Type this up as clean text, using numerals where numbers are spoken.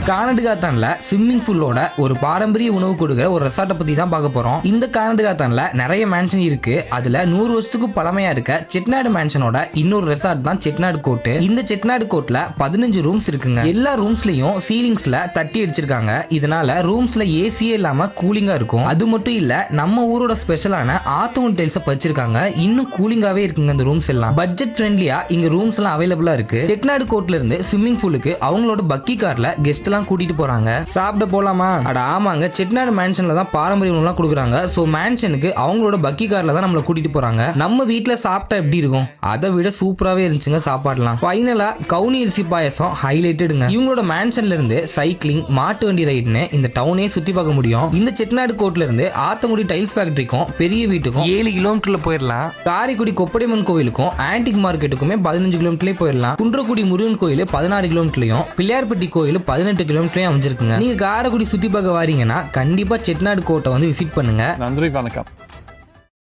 கானடுகாத்தான்ல swimming பூலோட ஒரு பாரம்பரிய உணவு கொடுக்குற ஒரு ரெசார்ட்டை பத்தி தான் பார்க்க போறோம். இந்த கானடுகாத்தான்ல நிறைய மேன்ஷன் இருக்கு. அதுல 100 வருஷத்துக்கு பழமையா இருக்க செட்டிநாடு மேன்ஷனோட இன்னொரு ரெசார்ட் தான் செட்டிநாடு கோர்ட். இந்த செட்டிநாடு கோர்ட்ல 15 ரூம்ஸ் இருக்குங்க. எல்லா ரூம்ஸ்லயும் சீலிங்ஸ்ல தட்டி அடிச்சிருக்காங்க. இதனால ரூம்ஸ்ல ஏசியே இல்லாம கூலிங்கா இருக்கும். அது மட்டும் இல்ல, நம்ம ஊரோட ஸ்பெஷலான ஆத்தோன் டைல்ஸ் வச்சிருக்காங்க. இன்னும் கூலிங்காவே இருக்குங்க இந்த ரூம்ஸ் எல்லாம். பட்ஜெட் ஃப்ரெண்ட்லியா இங்க ரூம்ஸ் எல்லாம் அவைலபிளா இருக்கு. செட்டிநாடு கோர்ட்ல இருந்து ஸ்விம்மிங் பூலுக்கு அவங்களோட பக்கி கார்ல கெஸ்ட் எல்லாம் கூட்டிட்டு போறாங்க. சாப்பிட போலாமா? அட ஆமாங்க, செட்டிநாடு மேன்ஷன்ல தான் பாரம்பரிய உணவுலாம் கொடுக்குறாங்க. சோ மேன்ஷனுக்கு அவங்களோட பக்கி கார்ல தான் நம்மள கூட்டிட்டு போறாங்க. நம்ம வீட்ல சாப்பிட்டா எப்படி இருக்கும், அதை விட சூப்பராவே இருந்துச்சுங்க சாப்பாடுலாம். ஃபைனலா கவுனி அரிசி பாயசம் ஹைலைட்டடுங்க. இவங்களோட மேன்ஷன்ல இருந்து சைக்கிளிங், மாட்டு வண்டி ரைடுன்னு இந்த டவுனே சுத்தி பார்க்க முடியும். இந்த செட்டிநாடு கோர்ட்ல இருந்து ஆத்தங்குடி டைல்ஸ் ஃபேக்டரிக்கும் பெரிய வீட்டுக்கும் 7 கிலோமீட்டர்ல போயிடலாம். காரைக்குடி கொப்படைமன் கோவிலுக்கும் ஆன்டிக் மார்க்கெட்டுக்குமே 15 கிலோமீட்டர்லயே போயிடலாம். குன்றக்குடி முருகன் கோயில் 16 கிலோமீட்டர்லயும், பிள்ளையார்பட்டி கோயில் 18 கிலோமீட்டர்லயும் அமைஞ்சிருக்குங்க. நீங்க காரைக்குடி சுத்தி பார்க்க வாரீங்கன்னா கண்டிப்பா செட்டிநாடு கோர்ட்டை வந்து விசிட் பண்ணுங்க. நன்றி, வணக்கம்.